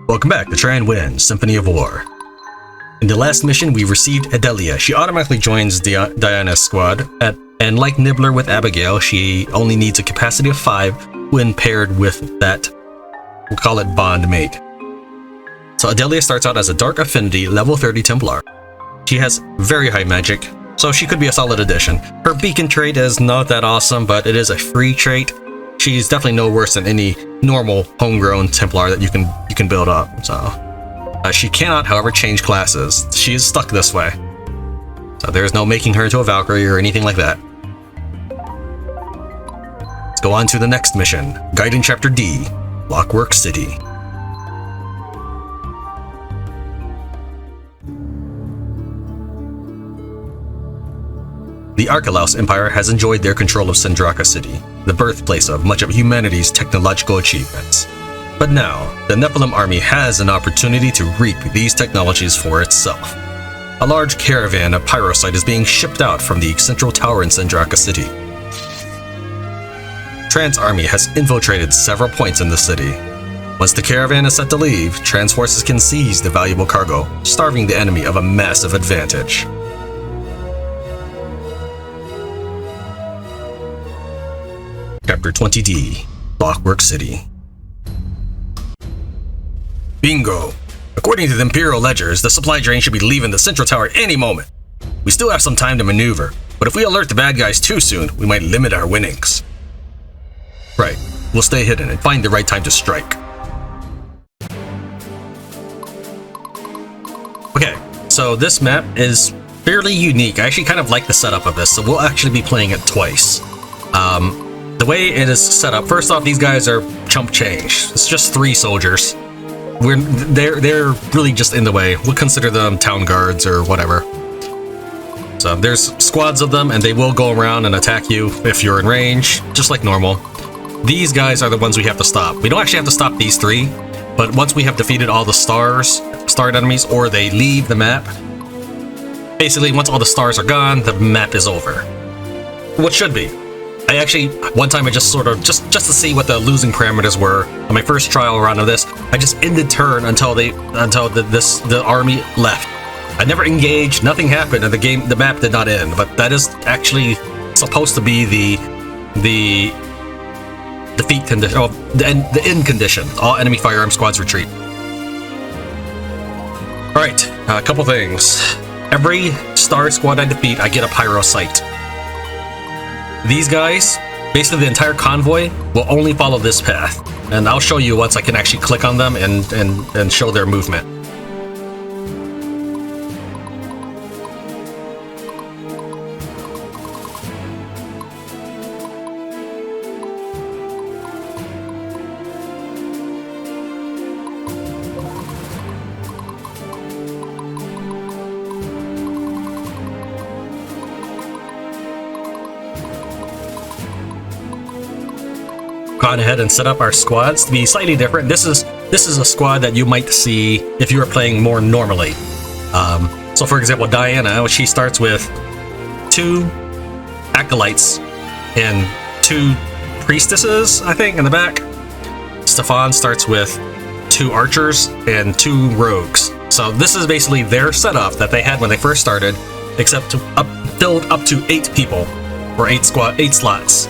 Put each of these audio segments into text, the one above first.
Welcome back to Tran wins Symphony of War. In the last mission, we received Edelia. She automatically joins Diana's squad, and like Nibbler with Abigail, she only needs a capacity of 5 when paired with that, we'll call it bond mate. So Edelia starts out as a Dark Affinity level 30 Templar. She has very high magic, so she could be a solid addition. Her beacon trait is not that awesome, but it is a free trait. She's definitely no worse than any normal homegrown Templar that you can build up. So she cannot, however, change classes. She is stuck this way. So there's no making her into a Valkyrie or anything like that. Let's go on to the next mission. Guiding Chapter D, Clockwork City. The Archelaus Empire has enjoyed their control of Sandraka City, the birthplace of much of humanity's technological achievements. But now, the Nephilim army has an opportunity to reap these technologies for itself. A large caravan of Pyrocite is being shipped out from the central tower in Sandraka City. Tran's army has infiltrated several points in the city. Once the caravan is set to leave, Tran's forces can seize the valuable cargo, starving the enemy of a massive advantage. Chapter 20D, Clockwork City. Bingo! According to the Imperial ledgers, the supply train should be leaving the central tower any moment. We still have some time to maneuver, but if we alert the bad guys too soon, we might limit our winnings. Right, we'll stay hidden and find the right time to strike. Okay, so this map is fairly unique. I actually kind of like the setup of this, so we'll actually be playing it twice. The way it is set up, first off, these guys are chump change. It's just 3 soldiers. They're really just in the way. We'll consider them town guards or whatever. So there's squads of them, and they will go around and attack you if you're in range, just like normal. These guys are the ones we have to stop. We don't actually have to stop these 3, but once we have defeated all the starred enemies, or they leave the map, basically once all the stars are gone, the map is over. What should be. I actually, one time I just sort of, just to see what the losing parameters were on my first trial run of this, I just ended turn until the army left. I never engaged, nothing happened, and the map did not end. But that is actually supposed to be the defeat condition, the end condition. All enemy firearm squads retreat. All right, a couple things. Every star squad I defeat, I get a Pyrocite. These guys, basically the entire convoy, will only follow this path. And I'll show you once I can actually click on them and show their movement. Gone ahead and set up our squads to be slightly different. This is a squad that you might see if you were playing more normally. So for example, Diana, she starts with 2 acolytes and 2 priestesses, I think, in the back. Stefan starts with 2 archers and 2 rogues. So this is basically their setup that they had when they first started, except filled up to 8 people, or 8 slots.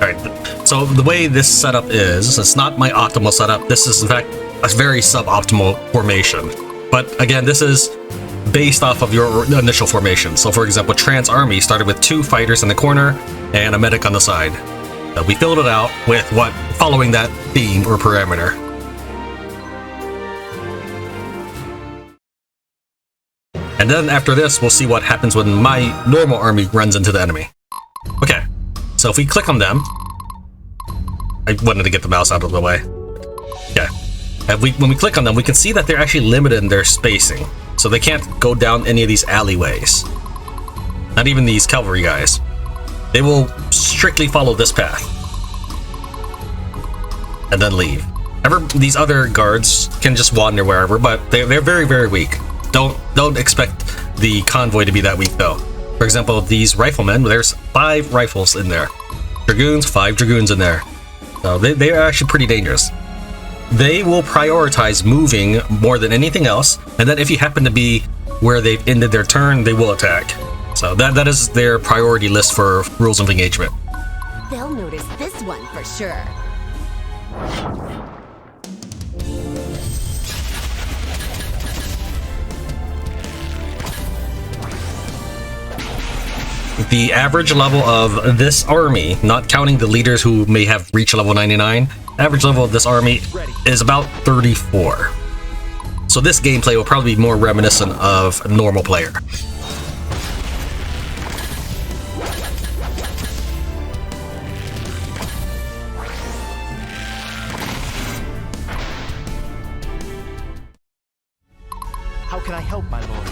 Alright, so the way this setup is, it's not my optimal setup. This is, in fact, a very suboptimal formation. But again, this is based off of your initial formation. So for example, Tran's army started with 2 fighters in the corner and a medic on the side. We filled it out with following that theme or parameter. And then after this, we'll see what happens when my normal army runs into the enemy. Okay, so if we click on them, I wanted to get the mouse out of the way. Okay. And when we click on them, we can see that they're actually limited in their spacing. So they can't go down any of these alleyways. Not even these cavalry guys. They will strictly follow this path. And then leave. These other guards can just wander wherever, but they're very, very weak. Don't expect the convoy to be that weak, though. For example, these riflemen, there's 5 rifles in there. Dragoons, 5 dragoons in there. So they are actually pretty dangerous. They will prioritize moving more than anything else, and then if you happen to be where they've ended their turn, they will attack. So that is their priority list for rules of engagement. They'll notice this one for sure. The average level of this army, not counting the leaders who may have reached level 99, average level of this army is about 34. So this gameplay will probably be more reminiscent of a normal player. How can I help, my lord?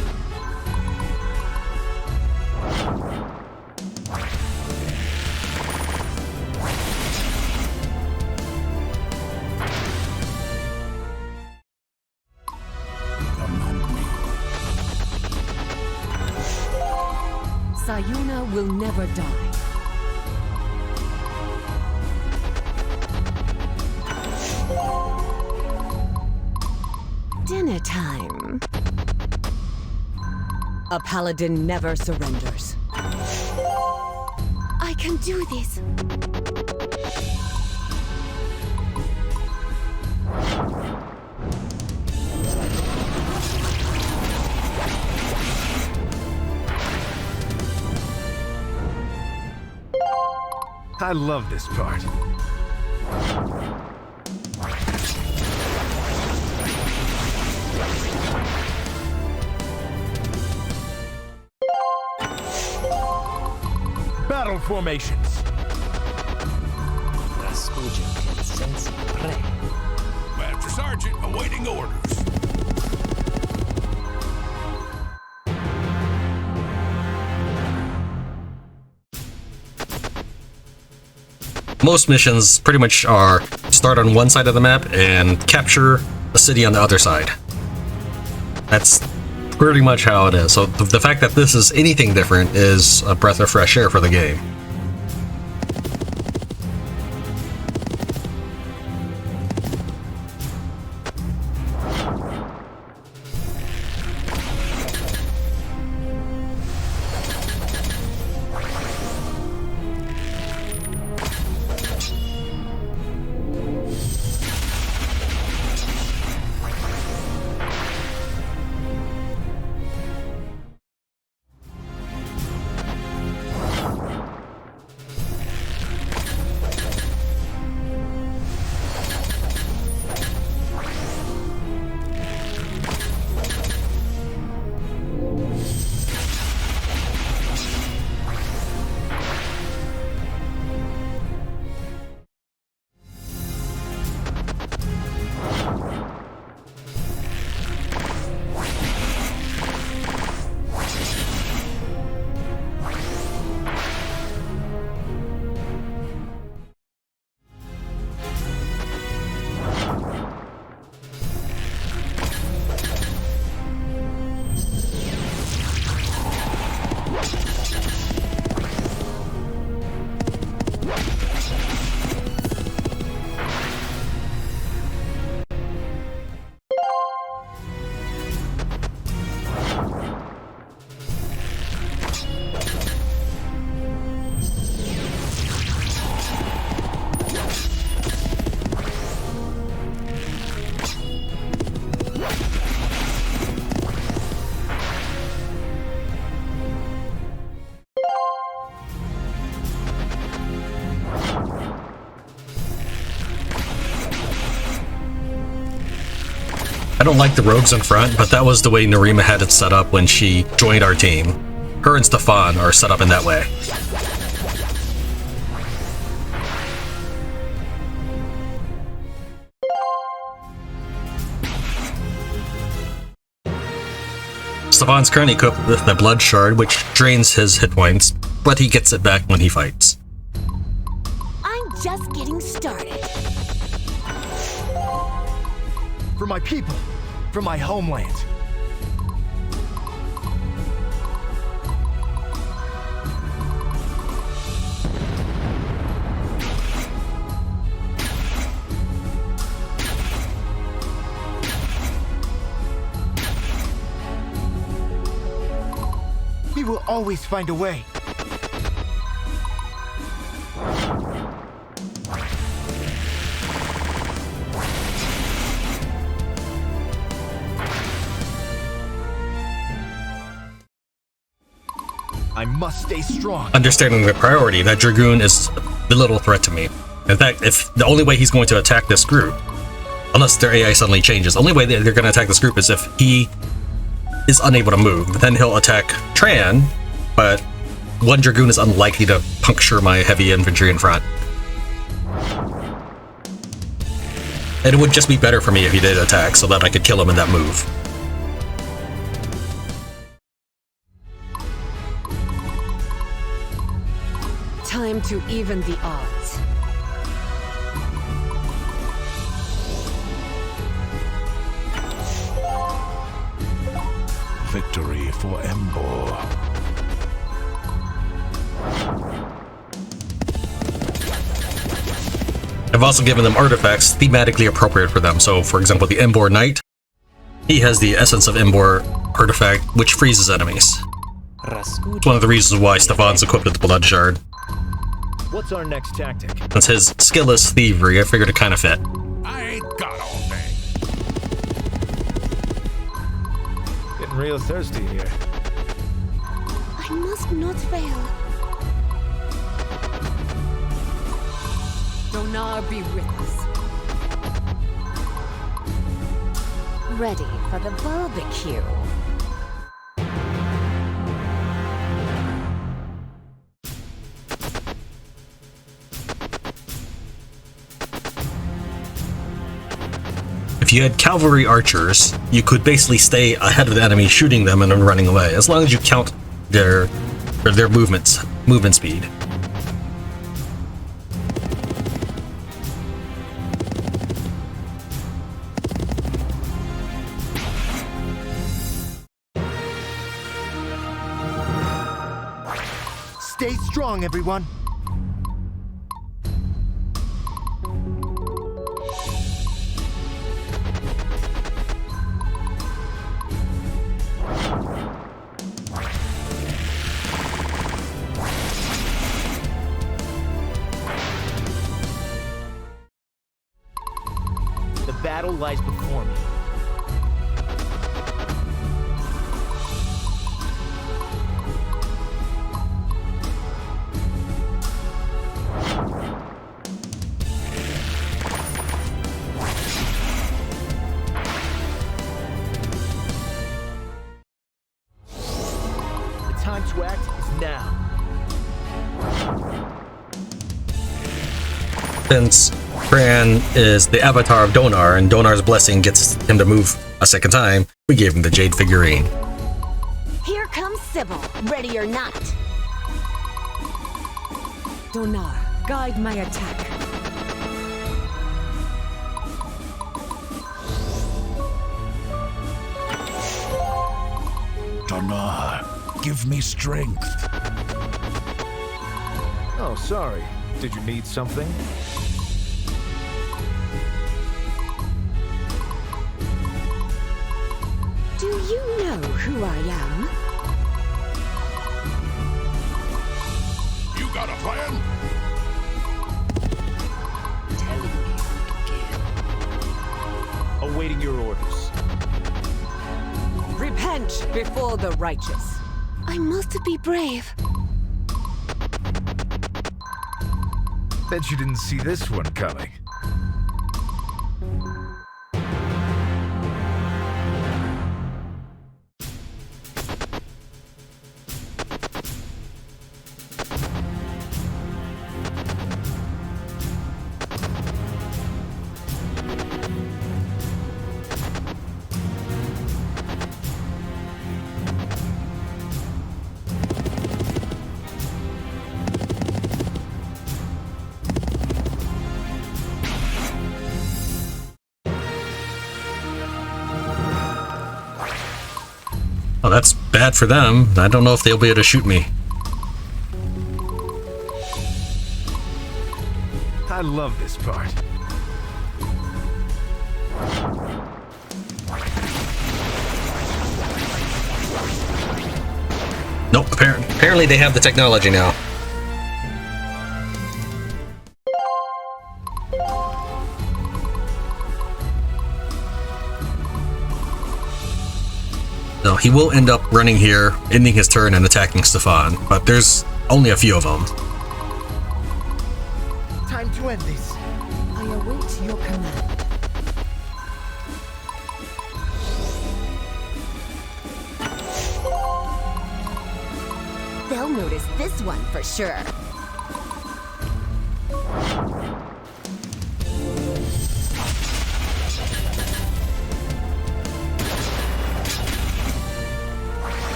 Sayuna will never die. Dinner time. A paladin never surrenders. I can do this. I love this part. Battle formations. Master Sergeant, awaiting orders. Most missions pretty much are start on one side of the map and capture a city on the other side. That's pretty much how it is. So the fact that this is anything different is a breath of fresh air for the game. I don't like the rogues in front, but that was the way Narima had it set up when she joined our team. Her and Stefan are set up in that way. Stefan's currently equipped with the Blood Shard, which drains his hit points, but he gets it back when he fights. I'm just getting started. For my people, for my homeland. We will always find a way. I must stay strong. Understanding the priority, that Dragoon is the little threat to me. In fact, if the only way he's going to attack this group, unless their AI suddenly changes, the only way they're going to attack this group is if he is unable to move. Then he'll attack Tran, but one Dragoon is unlikely to puncture my heavy infantry in front. And it would just be better for me if he did attack so that I could kill him in that move. Time to even the odds. Victory for Embor. I've also given them artifacts thematically appropriate for them. So, for example, the Embor Knight, he has the Essence of Embor artifact, which freezes enemies. It's one of the reasons why Stefan's equipped with the Blood Shard. What's our next tactic? Since his skill is thievery, I figured it kind of fit. I ain't got all day. Getting real thirsty here. I must not fail. Donar be with us. Ready for the barbecue. If you had cavalry archers, you could basically stay ahead of the enemy, shooting them and then running away, as long as you count their movement speed. Stay strong, everyone. The battle lies before me. The time to act is now. Since Tran is the avatar of Donar, and Donar's blessing gets him to move a second time, we gave him the Jade figurine. Here comes Sybil, ready or not. Donar, guide my attack. Donar, give me strength. Oh, sorry. Did you need something? Do you know who I am? You got a plan? Telling me again. Awaiting your orders. Repent before the righteous. I must be brave. Bet you didn't see this one coming. Oh, that's bad for them. I don't know if they'll be able to shoot me. I love this part. Nope, apparently they have the technology now. No, he will end up running here, ending his turn and attacking Stefan, but there's only a few of them. Time to end this. I await your command. They'll notice this one for sure.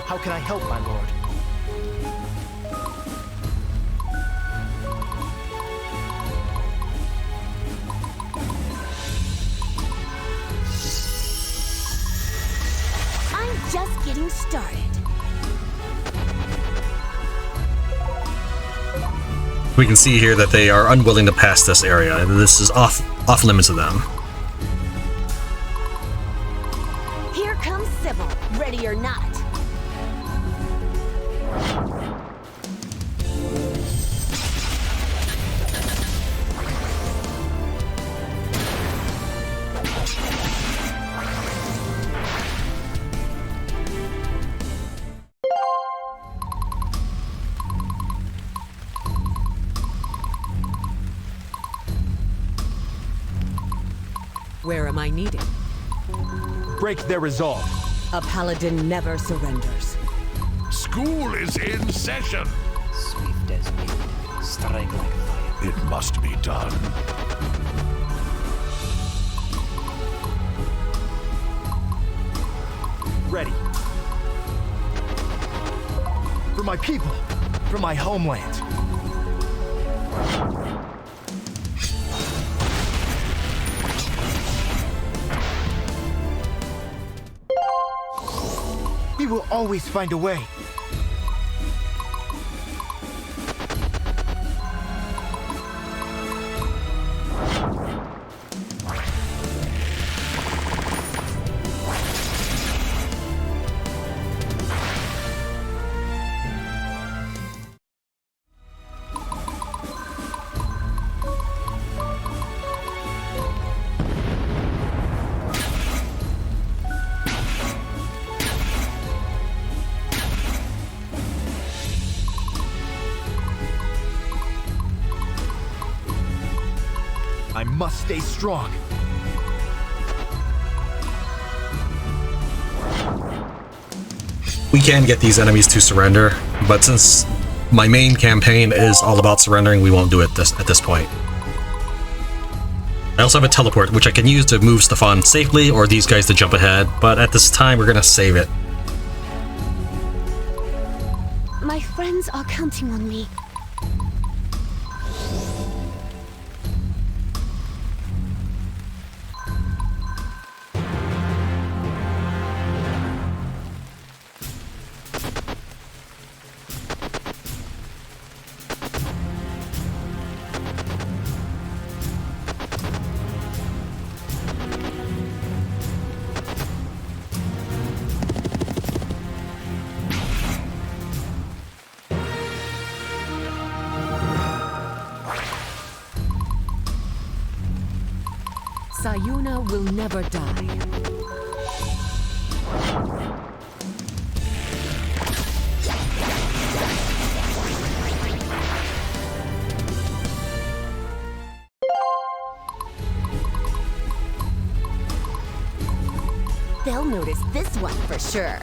How can I help, my lord? I'm just getting started. We can see here that they are unwilling to pass this area. This is off limits to them. Here comes Sybil, ready or not. Where am I needed? Break their resolve. A paladin never surrenders. School is in session. Swift as wind, strike like fire. It must be done. Ready. For my people. For my homeland. We will always find a way. I must stay strong. We can get these enemies to surrender, but since my main campaign is all about surrendering, we won't do it at this point. I also have a teleport, which I can use to move Stefan safely or these guys to jump ahead, but at this time we're gonna save it. My friends are counting on me. Sayuna will never die. They'll notice this one for sure.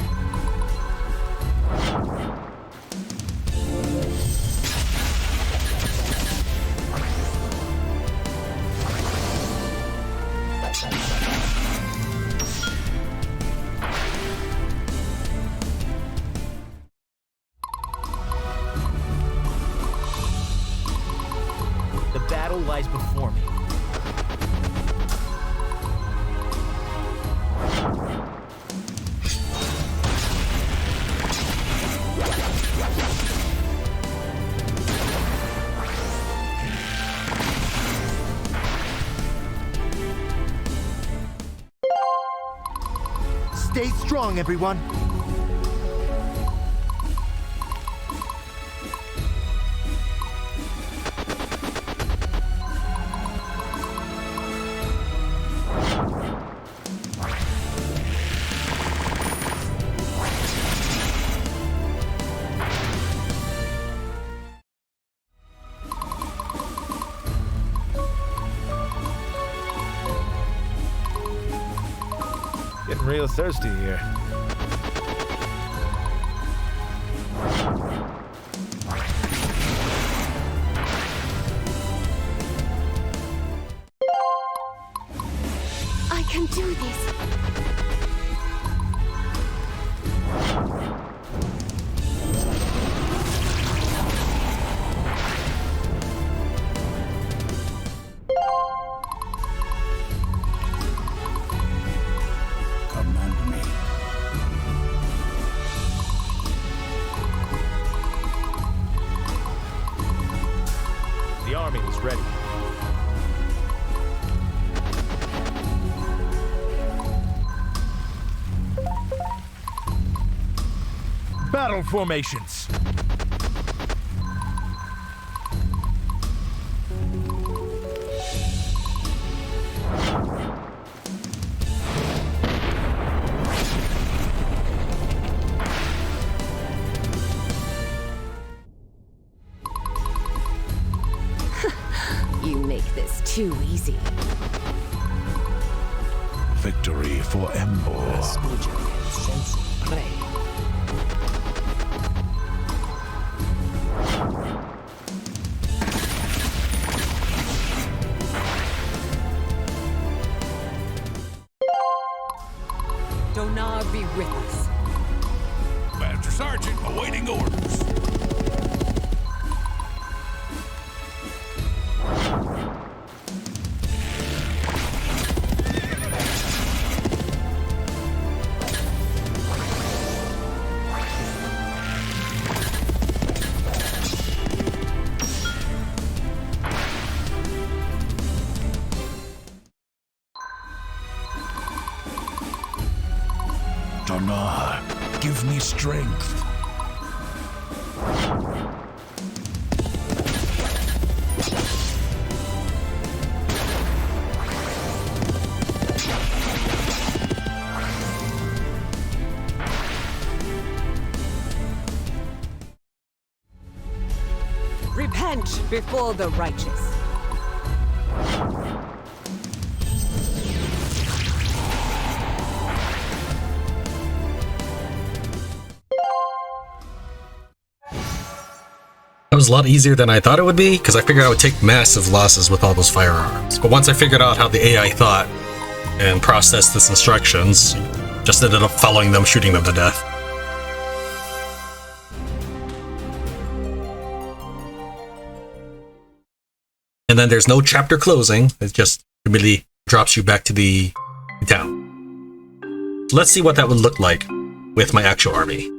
Stay strong, everyone. Getting real thirsty here. I can do this. Command me. The army is ready. Battle formations. You make this too easy. Victory for Embor. Pray. Donar be with us. Master Sergeant awaiting orders. Donar, give me strength. Repent before the righteous. That was a lot easier than I thought it would be, because I figured I would take massive losses with all those firearms. But once I figured out how the AI thought and processed its instructions, just ended up following them, shooting them to death. And then there's no chapter closing, it just immediately drops you back to the town. So let's see what that would look like with my actual army.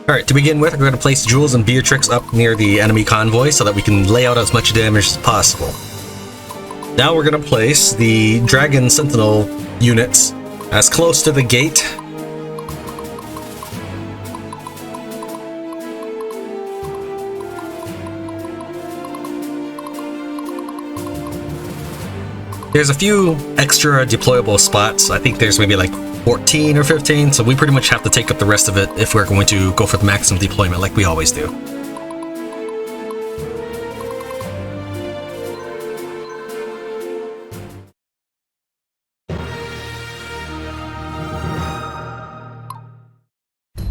Alright, to begin with, we're going to place Jules and Beatrix up near the enemy convoy so that we can lay out as much damage as possible. Now we're going to place the Dragon Sentinel units as close to the gate There's a few extra deployable spots. I think there's maybe like 14 or 15, so we pretty much have to take up the rest of it if we're going to go for the maximum deployment like we always do.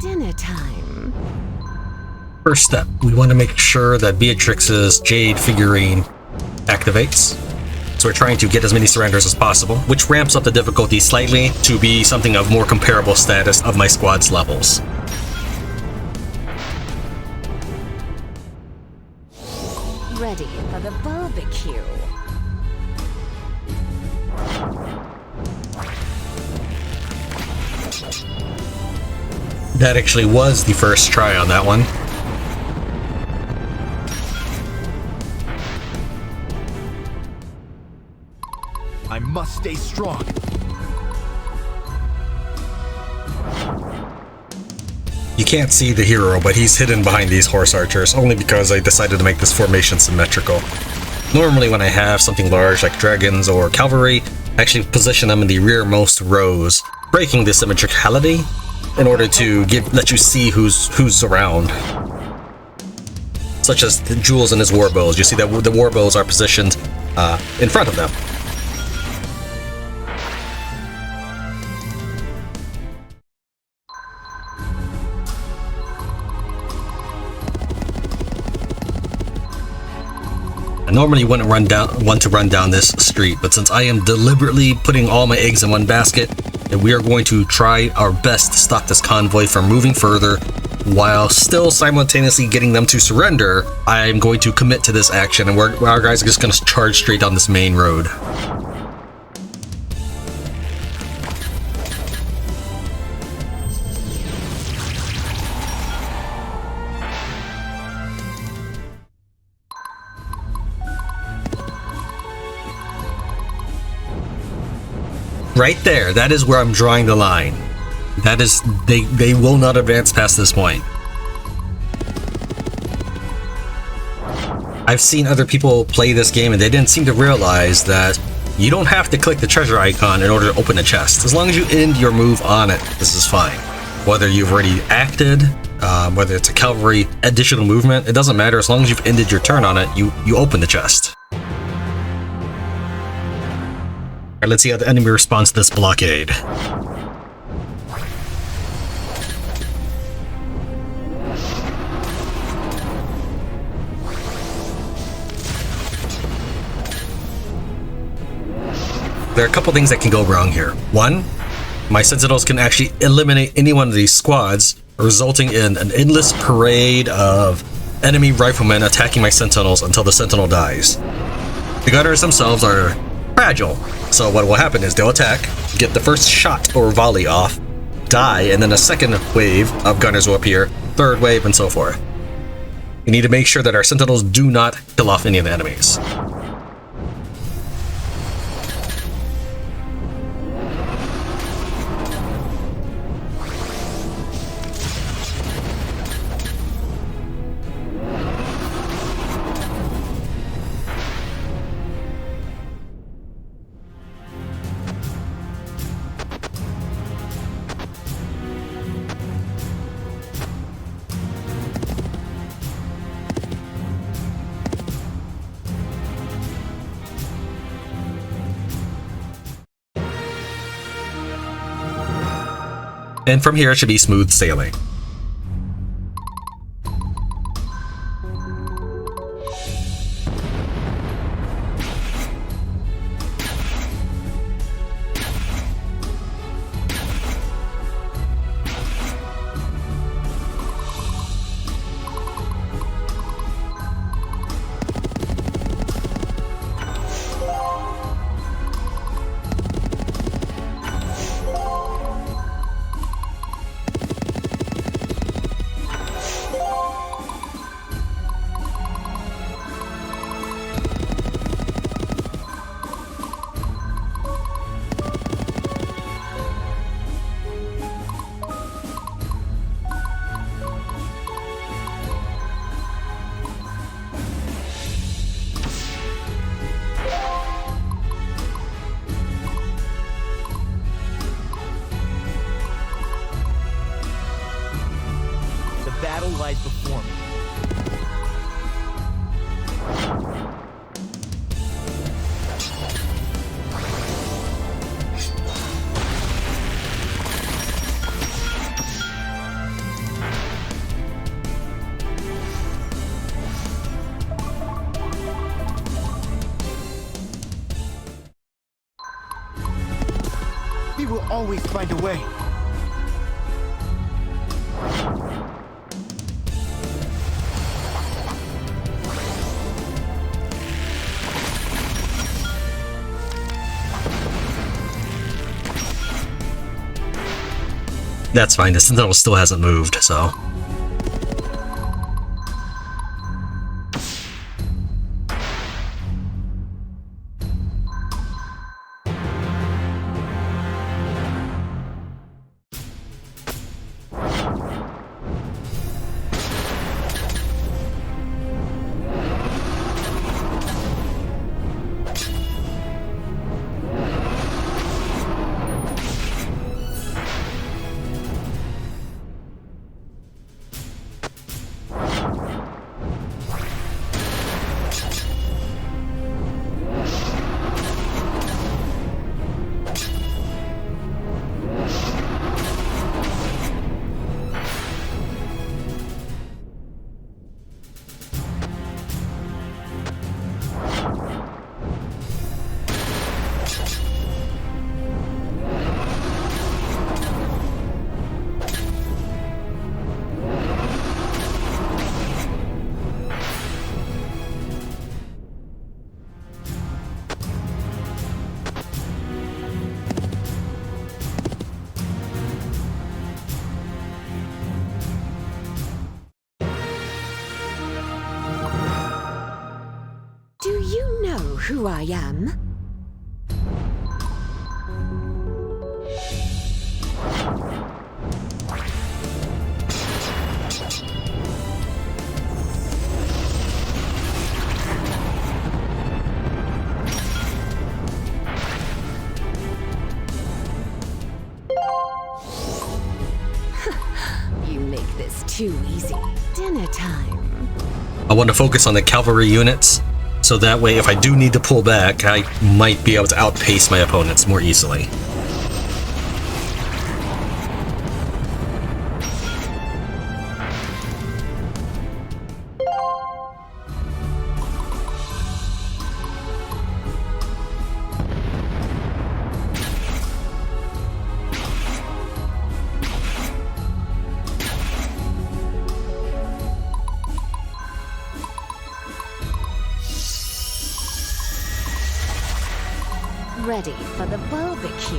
Dinner time. First step, we want to make sure that Beatrix's Jade figurine activates. So we're trying to get as many surrenders as possible, which ramps up the difficulty slightly to be something of more comparable status of my squad's levels. Ready for the barbecue. That actually was the first try on that one. I must stay strong. You can't see the hero, but he's hidden behind these horse archers, only because I decided to make this formation symmetrical. Normally when I have something large like dragons or cavalry, I actually position them in the rearmost rows, breaking the symmetricality in order to let you see who's around. Such as the Jules and his warbows. You see that the warbows are positioned in front of them. I normally wouldn't want to run down this street, but since I am deliberately putting all my eggs in one basket, and we are going to try our best to stop this convoy from moving further while still simultaneously getting them to surrender, I am going to commit to this action, and our guys are just going to charge straight down this main road. Right there, that is where I'm drawing the line. That is, they will not advance past this point. I've seen other people play this game and they didn't seem to realize that you don't have to click the treasure icon in order to open a chest. As long as you end your move on it, this is fine. Whether you've already acted, whether it's a cavalry additional movement, it doesn't matter. As long as you've ended your turn on it, you open the chest. Alright, let's see how the enemy responds to this blockade. There are a couple things that can go wrong here. One, my sentinels can actually eliminate any one of these squads, resulting in an endless parade of enemy riflemen attacking my sentinels until the sentinel dies. The gunners themselves are fragile, so what will happen is they'll attack, get the first shot or volley off, die, and then a second wave of gunners will appear, third wave, and so forth. We need to make sure that our sentinels do not kill off any of the enemies. And from here, it should be smooth sailing. Battle lies before me. We will always find a way. That's fine. The Sentinel still hasn't moved, so... Do you know who I am? You make this too easy. Dinner time. I want to focus on the cavalry units, so that way if I do need to pull back, I might be able to outpace my opponents more easily. Ready for the barbecue.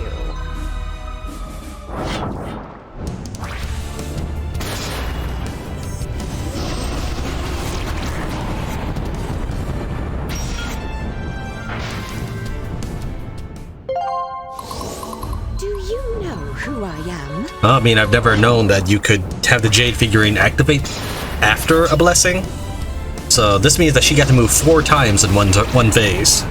Do you know who I am? I mean, I've never known that you could have the Jade figurine activate after a blessing. So this means that she got to move 4 times in one phase.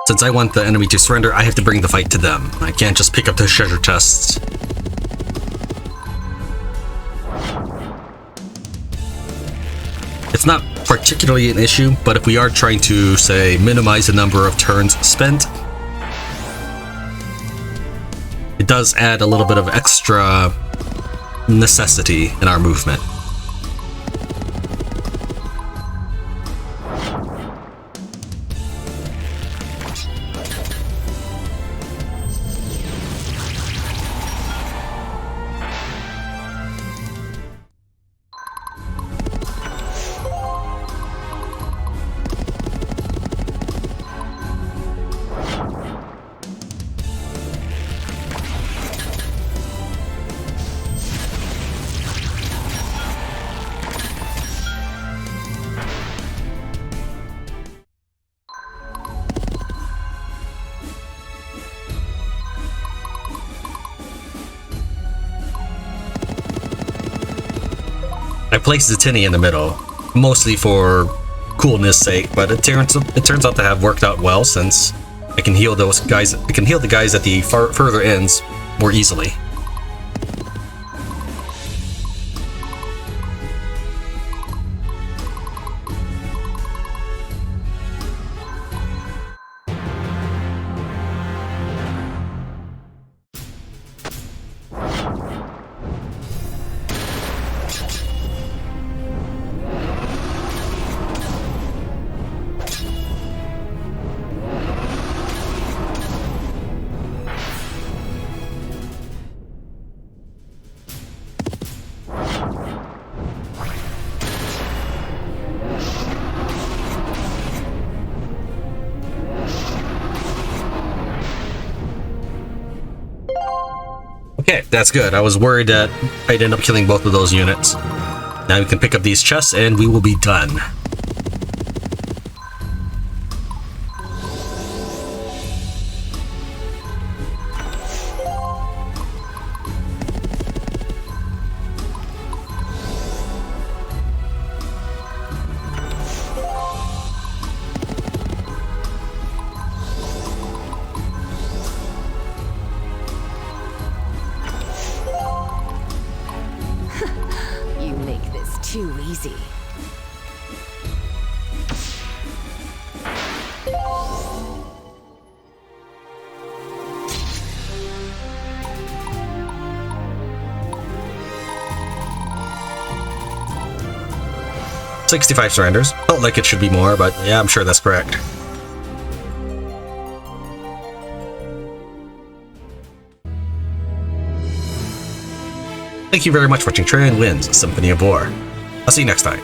Since I want the enemy to surrender, I have to bring the fight to them. I can't just pick up the treasure chests. It's not particularly an issue, but if we are trying to, say, minimize the number of turns spent, it does add a little bit of extra necessity in our movement. I placed the tinny in the middle, mostly for coolness sake, but it turns out to have worked out well since I can heal those guys. I can heal the guys at the further ends more easily. Okay, that's good. I was worried that I'd end up killing both of those units. Now we can pick up these chests and we will be done. Too easy. "65 surrenders. Felt like it should be more, but yeah, I'm sure that's correct. Thank you very much for watching Tran Wins Symphony of War. I'll see you next time.